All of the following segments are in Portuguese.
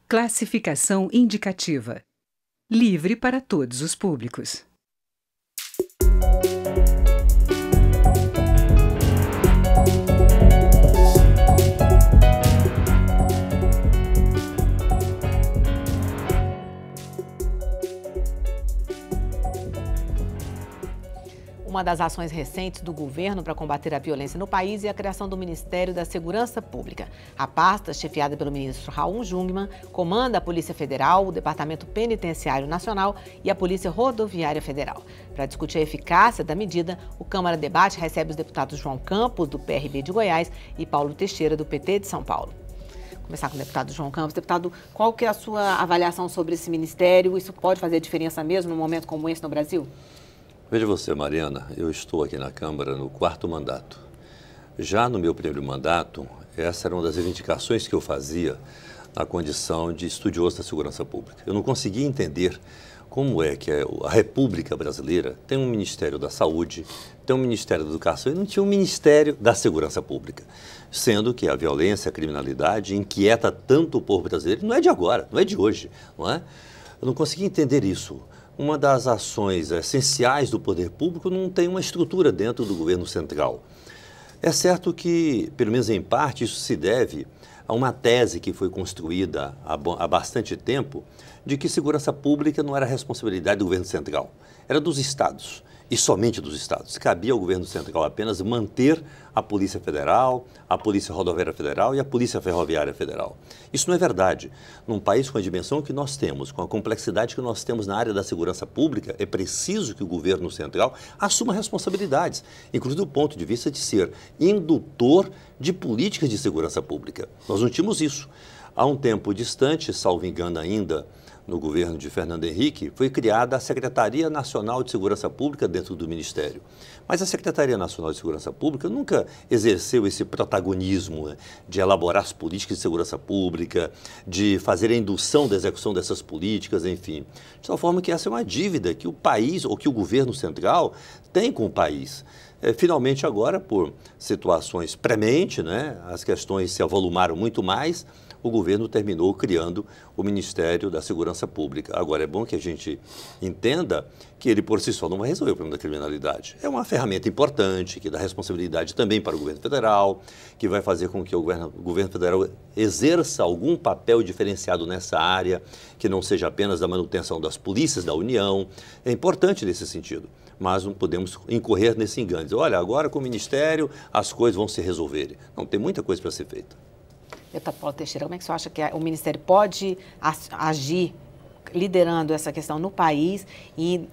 Classificação indicativa. Livre para todos os públicos. Uma das ações recentes do governo para combater a violência no país é a criação do Ministério da Segurança Pública. A pasta, chefiada pelo ministro Raul Jungmann, comanda a Polícia Federal, o Departamento Penitenciário Nacional e a Polícia Rodoviária Federal. Para discutir a eficácia da medida, o Câmara Debate recebe os deputados João Campos, do PRB de Goiás, e Paulo Teixeira, do PT de São Paulo. Vou começar com o deputado João Campos. Deputado, qual que é a sua avaliação sobre esse ministério? Isso pode fazer diferença mesmo num momento como esse no Brasil? Veja você, Mariana, eu estou aqui na Câmara no 4º mandato. Já no meu primeiro mandato, essa era uma das reivindicações que eu fazia na condição de estudioso da segurança pública. Eu não conseguia entender como é que a República Brasileira tem um Ministério da Saúde, tem um Ministério da Educação e não tinha um Ministério da Segurança Pública. Sendo que a violência, a criminalidade inquieta tanto o povo brasileiro, não é de agora, não é de hoje, não é? Eu não conseguia entender isso. Uma das ações essenciais do poder público não tem uma estrutura dentro do governo central. É certo que, pelo menos em parte, isso se deve a uma tese que foi construída há bastante tempo de que segurança pública não era responsabilidade do governo central, era dos estados. E somente dos estados. Cabia ao governo central apenas manter a Polícia Federal, a Polícia Rodoviária Federal e a Polícia Ferroviária Federal. Isso não é verdade. Num país com a dimensão que nós temos, com a complexidade que nós temos na área da segurança pública, é preciso que o governo central assuma responsabilidades, inclusive do ponto de vista de ser indutor de políticas de segurança pública. Nós não tínhamos isso. Há um tempo distante, salvo engano ainda, no governo de Fernando Henrique, foi criada a Secretaria Nacional de Segurança Pública dentro do Ministério. Mas a Secretaria Nacional de Segurança Pública nunca exerceu esse protagonismo, né, de elaborar as políticas de segurança pública, de fazer a indução da execução dessas políticas, enfim. De tal forma que essa é uma dívida que o país, ou que o governo central, tem com o país. Finalmente agora, por situações prementes, né, as questões se avolumaram muito mais, o governo terminou criando o Ministério da Segurança Pública. Agora, é bom que a gente entenda que ele por si só não vai resolver o problema da criminalidade. É uma ferramenta importante, que dá responsabilidade também para o governo federal, que vai fazer com que o governo federal exerça algum papel diferenciado nessa área, que não seja apenas da manutenção das polícias da União. É importante nesse sentido, mas não podemos incorrer nesse engano. Dizer, olha, agora com o Ministério as coisas vão se resolver. Não, tem muita coisa para ser feita. Deputado Paulo Teixeira, como é que você acha que o Ministério pode agir liderando essa questão no país e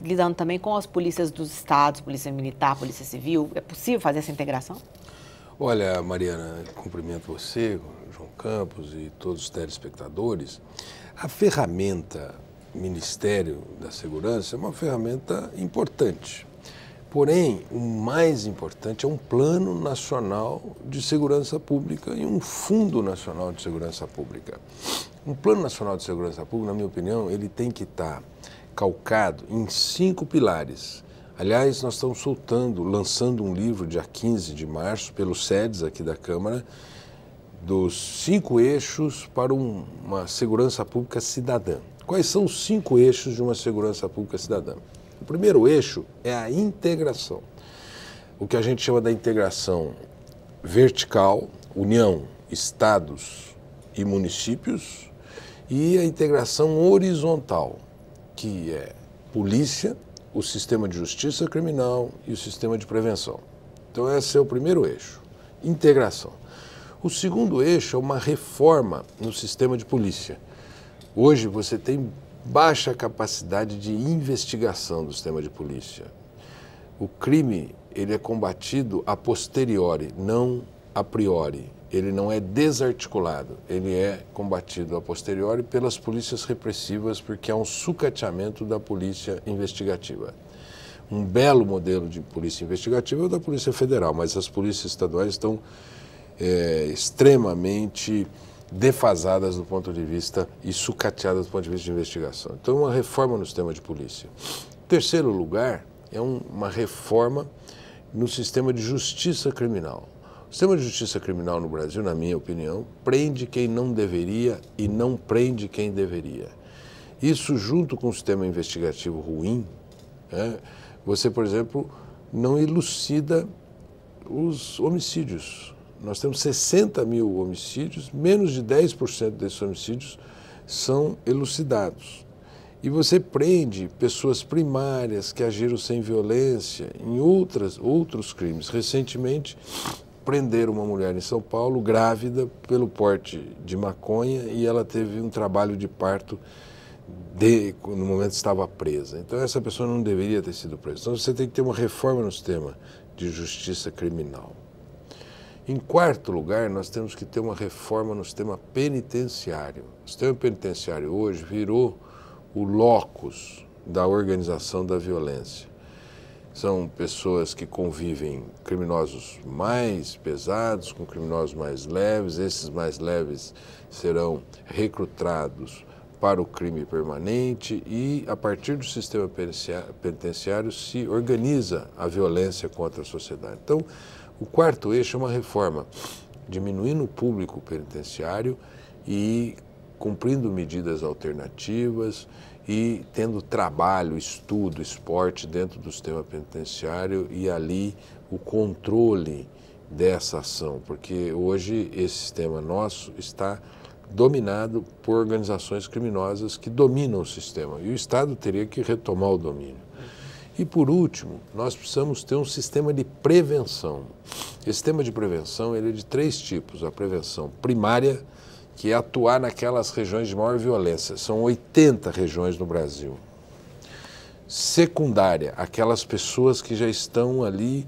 lidando também com as polícias dos estados, Polícia Militar, Polícia Civil? É possível fazer essa integração? Olha, Mariana, cumprimento você, João Campos e todos os telespectadores. A ferramenta Ministério da Segurança é uma ferramenta importante. Porém, o mais importante é um Plano Nacional de Segurança Pública e um Fundo Nacional de Segurança Pública. Um Plano Nacional de Segurança Pública, na minha opinião, ele tem que estar calcado em 5 pilares. Aliás, nós estamos lançando um livro dia 15 de março, pelo SEDES aqui da Câmara, dos 5 eixos para uma segurança pública cidadã. Quais são os 5 eixos de uma segurança pública cidadã? O primeiro eixo é a integração, o que a gente chama da integração vertical, união, estados e municípios, e a integração horizontal, que é polícia, o sistema de justiça criminal e o sistema de prevenção. Então esse é o primeiro eixo, integração. O segundo eixo é uma reforma no sistema de polícia. Hoje você tem baixa capacidade de investigação do sistema de polícia. O crime, ele é combatido a posteriori, não a priori. Ele não é desarticulado, ele é combatido a posteriori pelas polícias repressivas, porque há um sucateamento da polícia investigativa. Um belo modelo de polícia investigativa é o da Polícia Federal, mas as polícias estaduais estão extremamente defasadas do ponto de vista e sucateadas do ponto de vista de investigação. Então, uma reforma no sistema de polícia. Terceiro lugar é uma reforma no sistema de justiça criminal. O sistema de justiça criminal no Brasil, na minha opinião, prende quem não deveria e não prende quem deveria. Isso, junto com um sistema investigativo ruim, né, você, por exemplo, não elucida os homicídios. Nós temos 60 mil homicídios, menos de 10% desses homicídios são elucidados. E você prende pessoas primárias que agiram sem violência em outros crimes. Recentemente, prenderam uma mulher em São Paulo, grávida, pelo porte de maconha, e ela teve um trabalho de parto no momento que estava presa. Então, essa pessoa não deveria ter sido presa. Então, você tem que ter uma reforma no sistema de justiça criminal. Em quarto lugar, nós temos que ter uma reforma no sistema penitenciário. O sistema penitenciário hoje virou o locus da organização da violência. São pessoas que convivem, criminosos mais pesados com criminosos mais leves. Esses mais leves serão recrutados para o crime permanente e, a partir do sistema penitenciário, se organiza a violência contra a sociedade. Então, o quarto eixo é uma reforma, diminuindo o público penitenciário e cumprindo medidas alternativas e tendo trabalho, estudo, esporte dentro do sistema penitenciário e ali o controle dessa ação, porque hoje esse sistema nosso está dominado por organizações criminosas que dominam o sistema e o Estado teria que retomar o domínio. E, por último, nós precisamos ter um sistema de prevenção. Esse sistema de prevenção ele é de 3 tipos. A prevenção primária, que é atuar naquelas regiões de maior violência. São 80 regiões no Brasil. Secundária, aquelas pessoas que já estão ali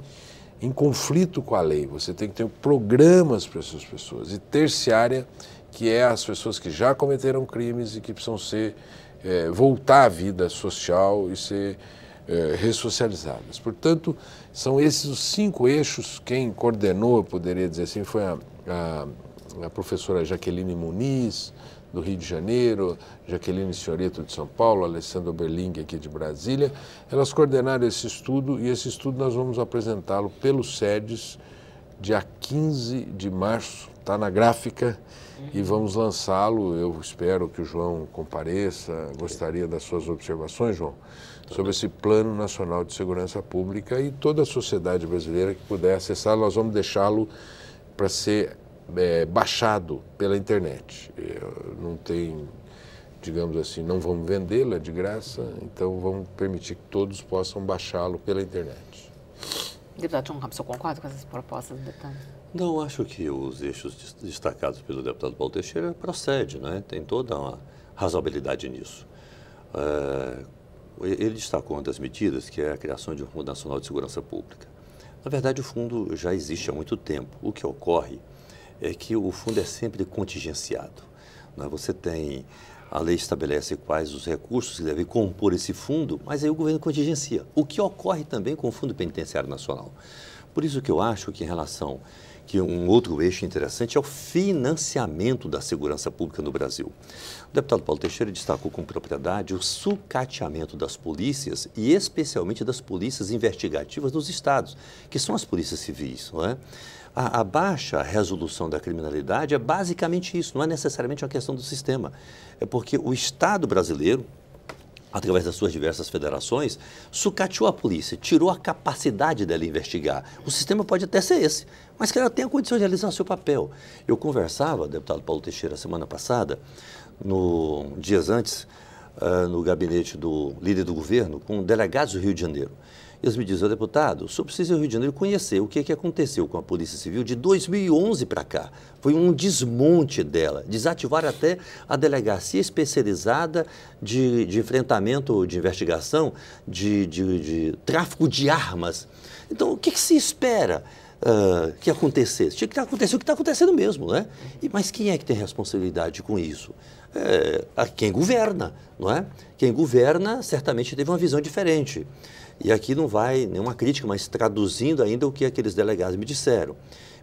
em conflito com a lei. Você tem que ter programas para essas pessoas. E terciária, que é as pessoas que já cometeram crimes e que precisam voltar à vida social e ser ressocializadas. Portanto, são esses os 5 eixos. Quem coordenou, eu poderia dizer assim, foi a professora Jaqueline Muniz, do Rio de Janeiro, Jaqueline Senhoreto de São Paulo, Alessandro Berling aqui de Brasília. Elas coordenaram esse estudo e esse estudo nós vamos apresentá-lo pelo SEDES dia 15 de março, está na gráfica, e vamos lançá-lo. Eu espero que o João compareça. Gostaria das suas observações, João, sobre esse Plano Nacional de Segurança Pública e toda a sociedade brasileira que puder acessar. Nós vamos deixá-lo para ser baixado pela internet. Não tem, digamos assim, não vamos vendê-lo, é de graça, então vamos permitir que todos possam baixá-lo pela internet. Deputado João Campos, eu concordo com essas propostas do deputado? Não, acho que os eixos destacados pelo deputado Paulo Teixeira procedem, né? Tem toda uma razoabilidade nisso. Ele destacou uma das medidas, que é a criação de um Fundo Nacional de Segurança Pública. Na verdade, o fundo já existe há muito tempo. O que ocorre é que o fundo é sempre contingenciado, né? Você tem, a lei estabelece quais os recursos que devem compor esse fundo, mas aí o governo contingencia, o que ocorre também com o Fundo Penitenciário Nacional. Por isso que eu acho que, em relação, que um outro eixo interessante é o financiamento da segurança pública no Brasil. O deputado Paulo Teixeira destacou com propriedade o sucateamento das polícias e especialmente das polícias investigativas nos estados, que são as polícias civis, não é? A baixa resolução da criminalidade é basicamente isso, não é necessariamente uma questão do sistema. É porque o Estado brasileiro, através das suas diversas federações, sucateou a polícia, tirou a capacidade dela investigar. O sistema pode até ser esse, mas que ela tenha a condição de realizar o seu papel. Eu conversava, deputado Paulo Teixeira, semana passada, dias antes, no gabinete do líder do governo, com delegados do Rio de Janeiro. Eles me dizem, deputado, o senhor precisa ir ao Rio de Janeiro conhecer o que aconteceu com a Polícia Civil de 2011 para cá. Foi um desmonte dela. Desativaram até a delegacia especializada de enfrentamento, de investigação, de tráfico de armas. Então, o que se espera que acontecesse? Tinha que acontecer o que está acontecendo mesmo, né? Mas quem é que tem responsabilidade com isso? Quem governa, não é? Quem governa certamente teve uma visão diferente. E aqui não vai nenhuma crítica, mas traduzindo ainda o que aqueles delegados me disseram.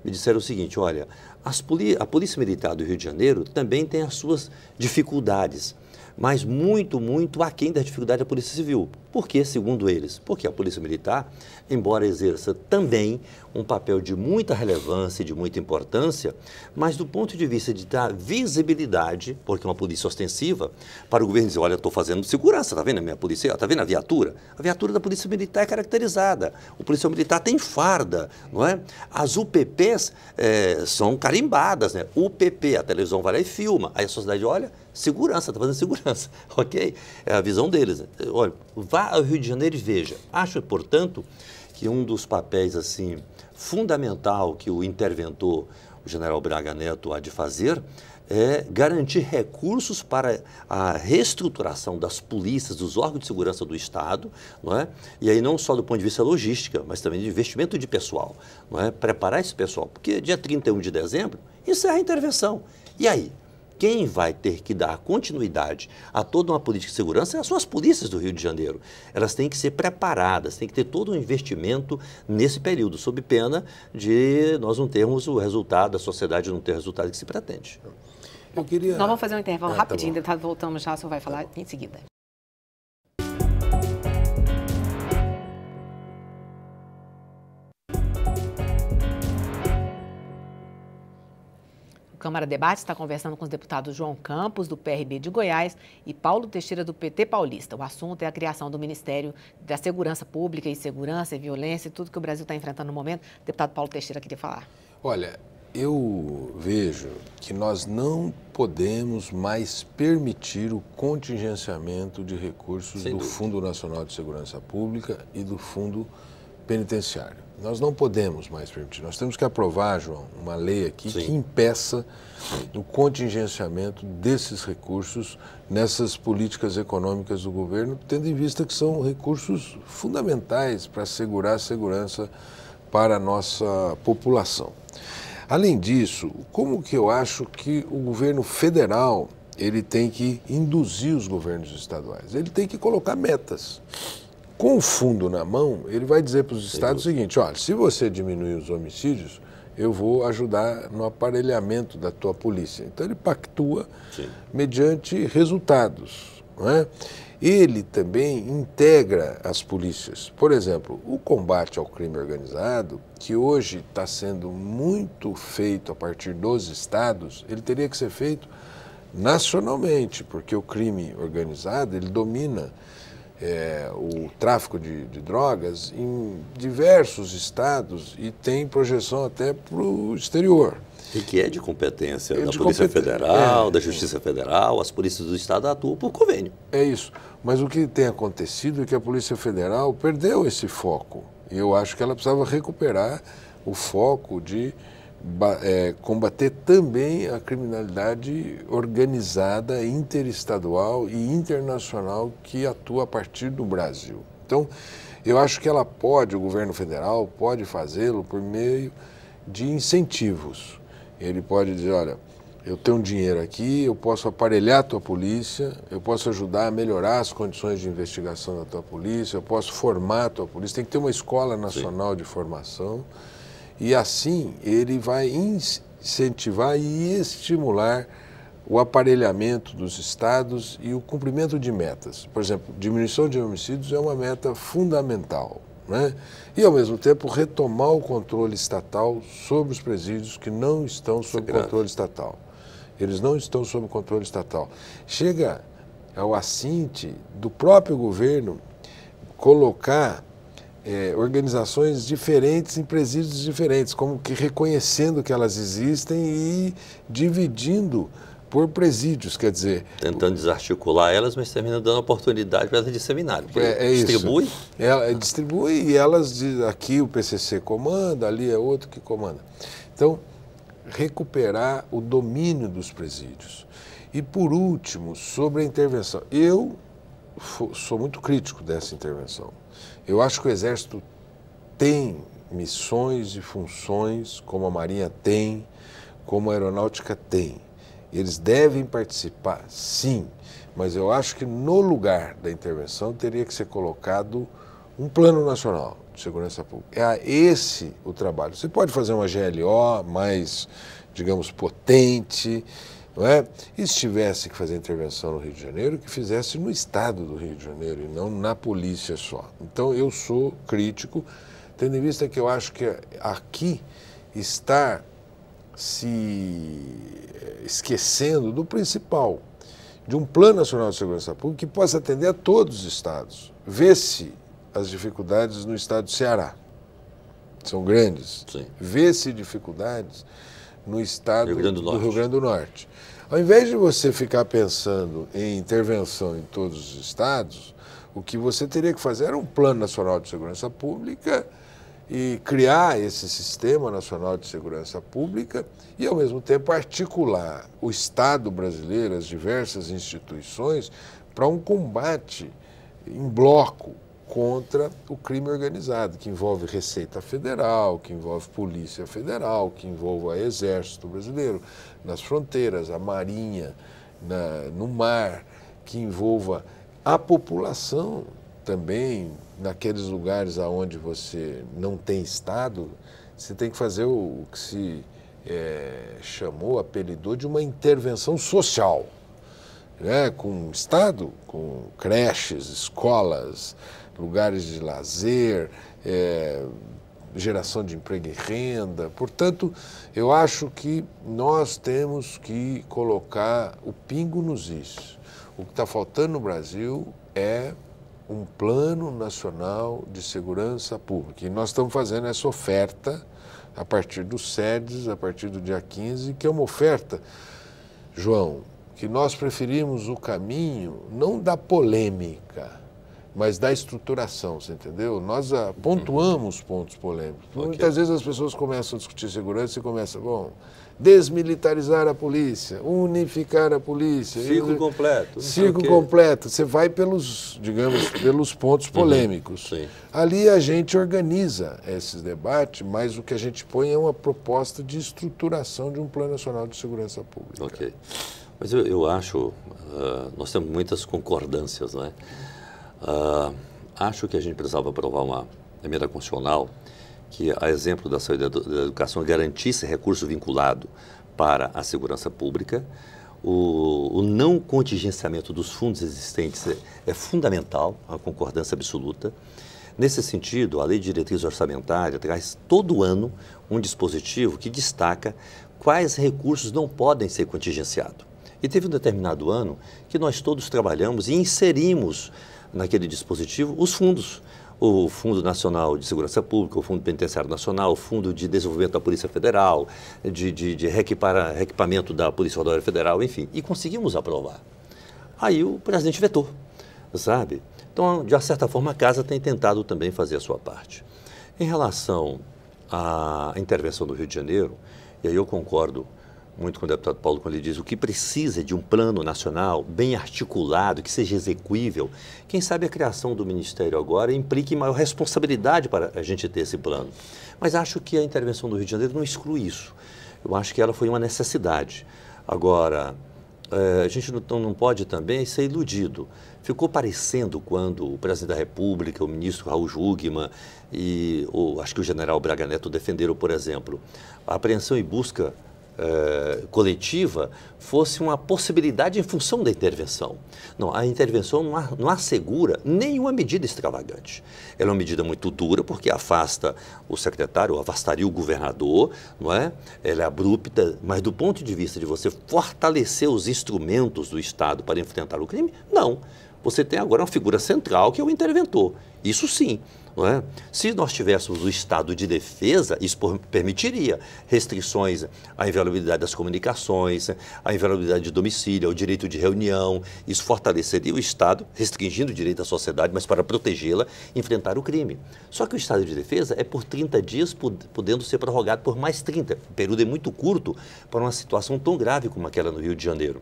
Me disseram o seguinte, olha, a Polícia Militar do Rio de Janeiro também tem as suas dificuldades, mas muito, muito aquém da dificuldade da Polícia Civil. Por quê, segundo eles? Porque a Polícia Militar, embora exerça também um papel de muita relevância e de muita importância, mas do ponto de vista de dar visibilidade, porque é uma polícia ostensiva, para o governo dizer, olha, eu estou fazendo segurança, está vendo a minha polícia? Está vendo a viatura? A viatura da Polícia Militar é caracterizada. O policial militar tem farda, não é? As UPPs são carimbadas, né? UPP, a televisão vai lá e filma. Aí a sociedade olha, segurança, está fazendo segurança, ok? É a visão deles. Né? Olha, vá ao Rio de Janeiro e veja. Acho, portanto, que um dos papéis, assim, fundamental que o interventor, o general Braga Neto, há de fazer é garantir recursos para a reestruturação das polícias, dos órgãos de segurança do Estado, não é? E aí não só do ponto de vista logística, mas também de investimento de pessoal, não é? Preparar esse pessoal, porque dia 31 de dezembro encerra a intervenção. E aí? Quem vai ter que dar continuidade a toda uma política de segurança são as polícias do Rio de Janeiro. Elas têm que ser preparadas, têm que ter todo um investimento nesse período, sob pena de nós não termos o resultado, a sociedade não ter o resultado que se pretende. Nós vamos fazer um intervalo rapidinho, deputado, voltamos já, o senhor vai falar em seguida. Câmara Debate está conversando com os deputados João Campos, do PRB de Goiás, e Paulo Teixeira, do PT paulista. O assunto é a criação do Ministério da Segurança Pública e Segurança e Violência e tudo que o Brasil está enfrentando no momento. O deputado Paulo Teixeira queria falar. Olha, eu vejo que nós não podemos mais permitir o contingenciamento de recursos do Fundo Nacional de Segurança Pública e do Fundo Penitenciário. Nós não podemos mais permitir. Nós temos que aprovar, João, uma lei aqui que impeça o contingenciamento desses recursos nessas políticas econômicas do governo, tendo em vista que são recursos fundamentais para assegurar a segurança para a nossa população. Além disso, como que eu acho que o governo federal ele tem que induzir os governos estaduais? Ele tem que colocar metas. Com o fundo na mão, ele vai dizer para os estados o seguinte, olha, se você diminuir os homicídios, eu vou ajudar no aparelhamento da tua polícia. Então ele pactua mediante resultados, não é? Ele também integra as polícias. Por exemplo, o combate ao crime organizado, que hoje está sendo muito feito a partir dos estados, ele teria que ser feito nacionalmente, porque o crime organizado, ele domina o tráfico de drogas em diversos estados e tem projeção até para o exterior. E que é de competência da Polícia Federal, da Justiça Federal, as polícias do Estado atuam por convênio. É isso. Mas o que tem acontecido é que a Polícia Federal perdeu esse foco. E eu acho que ela precisava recuperar o foco de combater também a criminalidade organizada, interestadual e internacional que atua a partir do Brasil. Então, eu acho que ela pode, o governo federal pode fazê-lo por meio de incentivos. Ele pode dizer, olha, eu tenho dinheiro aqui, eu posso aparelhar a tua polícia, eu posso ajudar a melhorar as condições de investigação da tua polícia, eu posso formar a tua polícia, tem que ter uma escola nacional de formação. E assim ele vai incentivar e estimular o aparelhamento dos estados e o cumprimento de metas. Por exemplo, diminuição de homicídios é uma meta fundamental, né? E ao mesmo tempo retomar o controle estatal sobre os presídios que não estão sob controle estatal. Eles não estão sob controle estatal. Chega ao assinte do próprio governo colocar organizações diferentes em presídios diferentes, como que reconhecendo que elas existem e dividindo por presídios, quer dizer... Tentando desarticular elas, mas termina dando oportunidade para elas disseminarem. Distribui? Distribui e elas, aqui o PCC comanda, ali é outro que comanda. Então, recuperar o domínio dos presídios. E por último, sobre a intervenção. Eu sou muito crítico dessa intervenção. Eu acho que o Exército tem missões e funções, como a Marinha tem, como a Aeronáutica tem. Eles devem participar, sim, mas eu acho que no lugar da intervenção teria que ser colocado um plano nacional de segurança pública. É esse o trabalho. Você pode fazer uma GLO mais, digamos, potente, não é? E se tivesse que fazer intervenção no Rio de Janeiro, que fizesse no estado do Rio de Janeiro e não na polícia só. Então eu sou crítico, tendo em vista que eu acho que aqui está se esquecendo do principal, de um Plano Nacional de Segurança Pública que possa atender a todos os estados. Vê-se as dificuldades no estado do Ceará, são grandes. Sim. Vê-se dificuldades no estado Rio Grande do Rio Grande do Norte. Ao invés de você ficar pensando em intervenção em todos os estados, o que você teria que fazer era um Plano Nacional de Segurança Pública e criar esse Sistema Nacional de Segurança Pública e, ao mesmo tempo, articular o Estado brasileiro, as diversas instituições, para um combate em bloco contra o crime organizado, que envolve Receita Federal, que envolve Polícia Federal, que envolve o Exército Brasileiro nas fronteiras, a Marinha no mar, que envolva a população também, naqueles lugares onde você não tem Estado, você tem que fazer o que se apelidou de uma intervenção social, né? Com Estado, com creches, escolas, lugares de lazer, geração de emprego e renda. Portanto, eu acho que nós temos que colocar o pingo nos is. O que está faltando no Brasil é um Plano Nacional de Segurança Pública. E nós estamos fazendo essa oferta a partir do SEDES, a partir do dia 15, que é uma oferta, João, que nós preferimos o caminho não da polêmica, mas da estruturação, você entendeu? Nós pontuamos pontos polêmicos. Okay. Muitas vezes as pessoas começam a discutir segurança e começam, desmilitarizar a polícia, unificar a polícia. Ciclo completo. Ciclo completo. Você vai pelos, digamos, pelos pontos polêmicos. Sim. Ali a gente organiza esses debates, mas o que a gente põe é uma proposta de estruturação de um Plano Nacional de Segurança Pública. Ok. Mas eu acho, nós temos muitas concordâncias, não é? Acho que a gente precisava aprovar uma emenda constitucional que, a exemplo da saúde e da educação, garantisse recurso vinculado para a segurança pública. O não contingenciamento dos fundos existentes é fundamental, a concordância absoluta. Nesse sentido, a Lei de Diretriz Orçamentária traz todo ano um dispositivo que destaca quais recursos não podem ser contingenciados. E teve um determinado ano que nós todos trabalhamos e inserimos naquele dispositivo os fundos. O Fundo Nacional de Segurança Pública, o Fundo Penitenciário Nacional, o Fundo de Desenvolvimento da Polícia Federal, de reequipamento da Polícia Rodoviária Federal, enfim. E conseguimos aprovar. Aí o presidente vetou, sabe? Então, de certa forma, a Casa tem tentado também fazer a sua parte. Em relação à intervenção do Rio de Janeiro, e aí eu concordo muito com o deputado Paulo quando ele diz o que precisa é de um plano nacional bem articulado, que seja execuível. Quem sabe a criação do Ministério agora implique maior responsabilidade para a gente ter esse plano. Mas acho que a intervenção do Rio de Janeiro não exclui isso. Eu acho que ela foi uma necessidade. Agora, a gente não pode também ser iludido. Ficou parecendo quando o presidente da República, o ministro Raul Jungmann e acho que o general Braga Neto defenderam, por exemplo, a apreensão e busca coletiva fosse uma possibilidade em função da intervenção. Não, a intervenção não assegura nenhuma medida extravagante. Ela é uma medida muito dura porque afasta o secretário, afastaria o governador, não é? Ela é abrupta, mas do ponto de vista de você fortalecer os instrumentos do Estado para enfrentar o crime, não. Você tem agora uma figura central que é o interventor. Isso sim. Não é? Se nós tivéssemos o estado de defesa, isso permitiria restrições à inviolabilidade das comunicações, à inviolabilidade de domicílio, ao direito de reunião. Isso fortaleceria o Estado, restringindo o direito da sociedade, mas para protegê-la, enfrentar o crime. Só que o estado de defesa é por 30 dias, podendo ser prorrogado por mais 30. O período é muito curto para uma situação tão grave como aquela no Rio de Janeiro.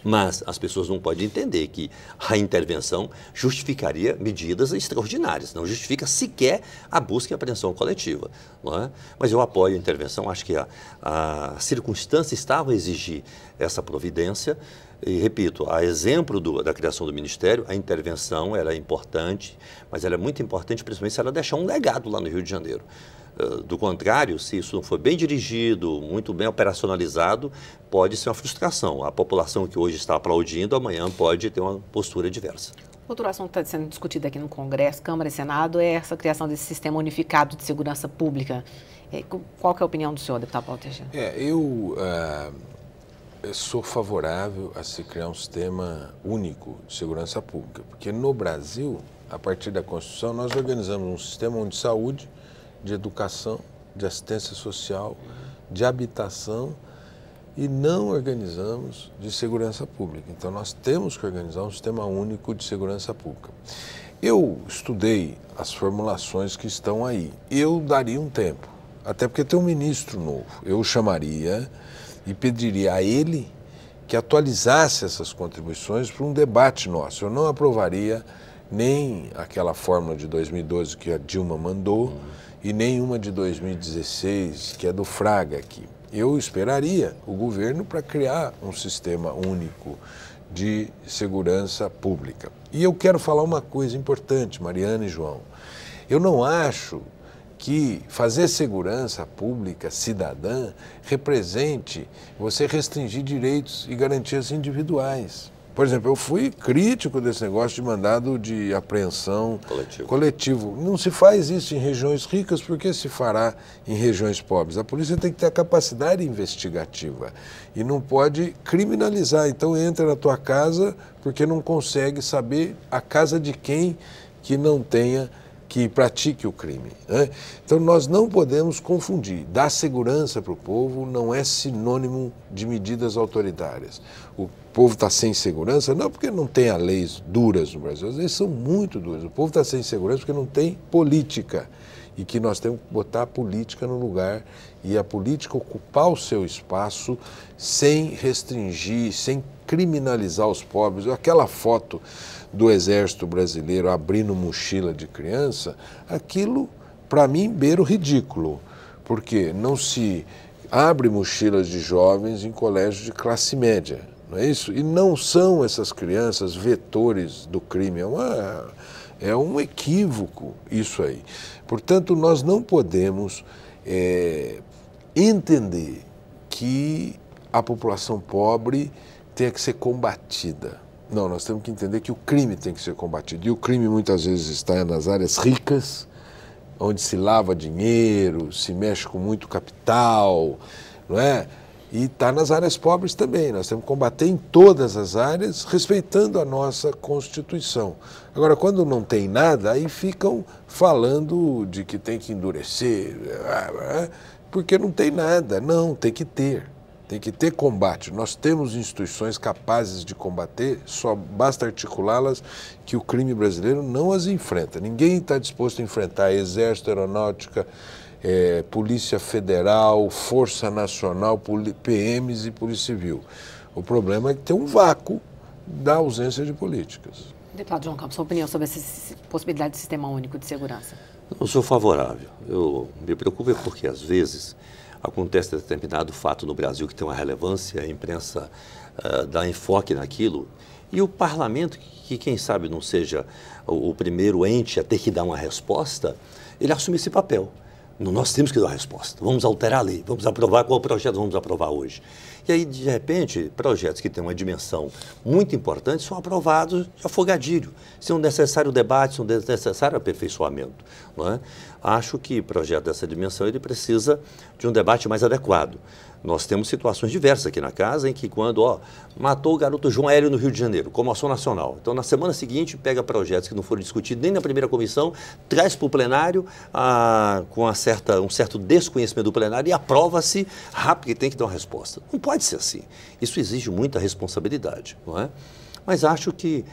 Mas as pessoas não podem entender que a intervenção justificaria medidas extraordinárias, não justifica sequer a busca e apreensão coletiva. Não é? Mas eu apoio a intervenção, acho que a circunstância estava a exigir essa providência. E, repito, a exemplo da criação do Ministério, a intervenção era importante, mas ela é muito importante, principalmente se ela deixar um legado lá no Rio de Janeiro. Do contrário, se isso não for bem dirigido, muito bem operacionalizado, pode ser uma frustração. A população que hoje está aplaudindo, amanhã pode ter uma postura diversa. Outro assunto que está sendo discutido aqui no Congresso, Câmara e Senado, é essa criação desse sistema unificado de segurança pública. Qual que é a opinião do senhor, deputado Paulo Teixeira? Eu sou favorável a se criar um sistema único de segurança pública, porque no Brasil, a partir da Constituição, nós organizamos um sistema de saúde, de educação, de assistência social, de habitação e não organizamos de segurança pública. Então, nós temos que organizar um sistema único de segurança pública. Eu estudei as formulações que estão aí. Eu daria um tempo, até porque tem um ministro novo. Eu o chamaria e pediria a ele que atualizasse essas contribuições para um debate nosso. Eu não aprovaria nem aquela fórmula de 2012 que a Dilma mandou, e nenhuma de 2016, que é do Fraga aqui. Eu esperaria o governo para criar um sistema único de segurança pública. E eu quero falar uma coisa importante, Mariana e João. Eu não acho que fazer segurança pública cidadã represente você restringir direitos e garantias individuais. Por exemplo, eu fui crítico desse negócio de mandado de apreensão coletivo. Não se faz isso em regiões ricas, por que se fará em regiões pobres? A polícia tem que ter a capacidade investigativa e não pode criminalizar. Então entra na tua casa porque não consegue saber a casa de quem que não tenha, que pratique o crime, né? Então nós não podemos confundir. Dar segurança para o povo não é sinônimo de medidas autoritárias. O povo está sem segurança, não porque não tenha leis duras no Brasil, as leis são muito duras. O povo está sem segurança porque não tem política e que nós temos que botar a política no lugar e a política ocupar o seu espaço sem restringir, sem criminalizar os pobres. Aquela foto do Exército Brasileiro abrindo mochila de criança, aquilo, para mim, beira o ridículo, porque não se abre mochilas de jovens em colégios de classe média, não é isso? E não são essas crianças vetores do crime, é um equívoco isso aí. Portanto, nós não podemos entender que a população pobre tenha que ser combatida. Não, nós temos que entender que o crime tem que ser combatido. E o crime muitas vezes está nas áreas ricas, onde se lava dinheiro, se mexe com muito capital, não é? E está nas áreas pobres também. Nós temos que combater em todas as áreas, respeitando a nossa Constituição. Agora, quando não tem nada, aí ficam falando de que tem que endurecer, porque não tem nada. Não, tem que ter. Tem que ter combate. Nós temos instituições capazes de combater, só basta articulá-las, que o crime brasileiro não as enfrenta. Ninguém está disposto a enfrentar Exército, Aeronáutica, Polícia Federal, Força Nacional, PMs e Polícia Civil. O problema é que tem um vácuo da ausência de políticas. Deputado João Campos, sua opinião sobre essa possibilidade de sistema único de segurança? Eu sou favorável. Eu me preocupo porque, às vezes, acontece determinado fato no Brasil que tem uma relevância, a imprensa dá enfoque naquilo, e o parlamento, que quem sabe não seja o primeiro ente a ter que dar uma resposta, ele assume esse papel. Nós temos que dar uma resposta, vamos alterar a lei, vamos aprovar qual projeto vamos aprovar hoje. E aí, de repente, projetos que têm uma dimensão muito importante são aprovados de afogadilho, se não necessário debate, se não necessário aperfeiçoamento, não é? Acho que projeto dessa dimensão ele precisa de um debate mais adequado. Nós temos situações diversas aqui na casa em que quando matou o garoto João Hélio no Rio de Janeiro, comoção nacional. Então, na semana seguinte, pega projetos que não foram discutidos nem na primeira comissão, traz para o plenário com um certo desconhecimento do plenário e aprova-se rápido, que tem que dar uma resposta. Não pode ser assim. Isso exige muita responsabilidade, não é? Mas acho que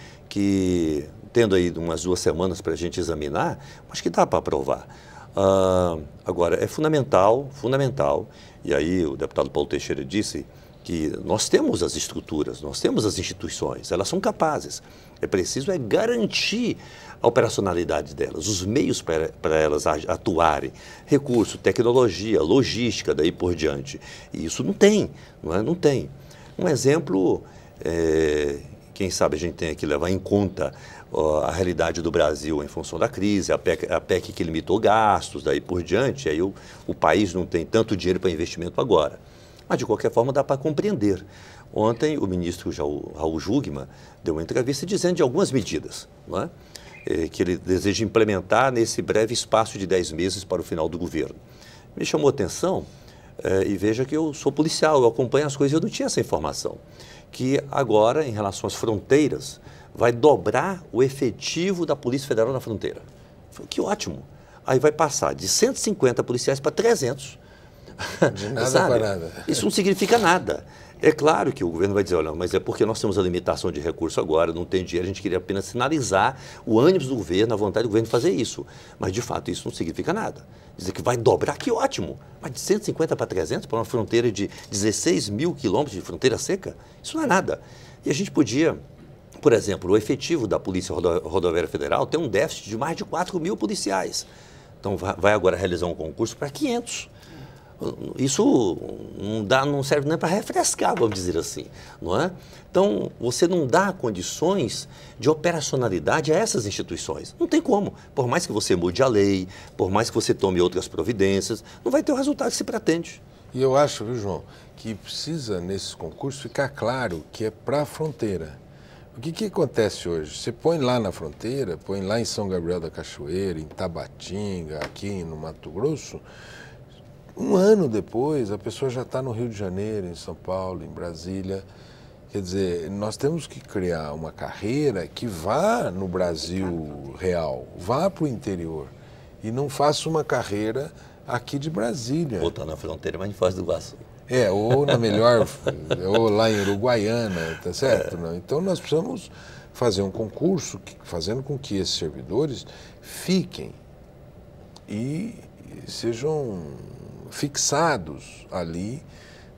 tendo aí umas 2 semanas para a gente examinar, acho que dá para aprovar. Agora, é fundamental, e aí o deputado Paulo Teixeira disse que nós temos as estruturas, nós temos as instituições, elas são capazes. É preciso garantir a operacionalidade delas, os meios para elas atuarem, recurso, tecnologia, logística, daí por diante. E isso não tem, não é? Não tem. Um exemplo, quem sabe a gente tem que levar em conta a realidade do Brasil em função da crise, a PEC que limitou gastos, daí por diante, aí o país não tem tanto dinheiro para investimento agora. Mas, de qualquer forma, dá para compreender. Ontem, o ministro Raul Jungmann deu uma entrevista dizendo de algumas medidas, não é? Que ele deseja implementar nesse breve espaço de 10 meses para o final do governo. Me chamou a atenção, e veja que eu sou policial, eu acompanho as coisas, eu não tinha essa informação, que agora, em relação às fronteiras, vai dobrar o efetivo da Polícia Federal na fronteira. Que ótimo! Aí vai passar de 150 policiais para 300. De nada para nada. Isso não significa nada. É claro que o governo vai dizer, olha, mas é porque nós temos a limitação de recurso agora, não tem dinheiro, a gente queria apenas sinalizar o ânimo do governo, a vontade do governo de fazer isso. Mas, de fato, isso não significa nada. Dizer que vai dobrar, que ótimo. Mas de 150 para 300, para uma fronteira de 16 mil quilômetros de fronteira seca, isso não é nada. E a gente podia, por exemplo, o efetivo da Polícia Rodoviária Federal tem um déficit de mais de 4 mil policiais. Então, vai agora realizar um concurso para 500. Isso não serve nem para refrescar, vamos dizer assim, não é? Então, você não dá condições de operacionalidade a essas instituições. Não tem como. Por mais que você mude a lei, por mais que você tome outras providências, não vai ter o resultado que se pretende. E eu acho, viu, João, que precisa, nesses concursos, ficar claro que é para a fronteira. O que acontece hoje? Você põe lá na fronteira, põe lá em São Gabriel da Cachoeira, em Tabatinga, aqui no Mato Grosso. Um ano depois, a pessoa já está no Rio de Janeiro, em São Paulo, em Brasília. Quer dizer, nós temos que criar uma carreira que vá no Brasil real, vá para o interior e não faça uma carreira aqui de Brasília. Ou está na fronteira, mas em Foz do Iguaçu. Ou na melhor, ou lá em Uruguaiana, tá certo? Não? Então nós precisamos fazer um concurso fazendo com que esses servidores fiquem e sejam fixados ali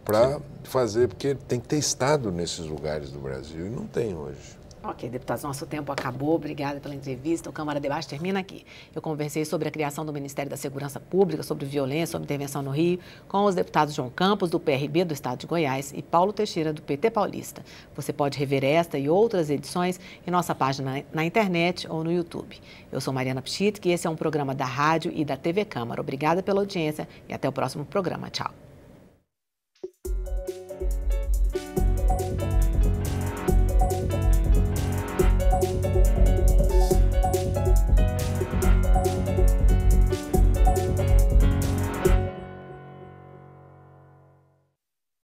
para fazer, porque tem que ter estado nesses lugares do Brasil e não tem hoje. Ok, deputados, nosso tempo acabou. Obrigada pela entrevista. O Câmara Debate termina aqui. Eu conversei sobre a criação do Ministério da Segurança Pública, sobre violência, sobre intervenção no Rio, com os deputados João Campos, do PRB do Estado de Goiás, e Paulo Teixeira, do PT paulista. Você pode rever esta e outras edições em nossa página na internet ou no YouTube. Eu sou Mariana Pschitk e esse é um programa da Rádio e da TV Câmara. Obrigada pela audiência e até o próximo programa. Tchau.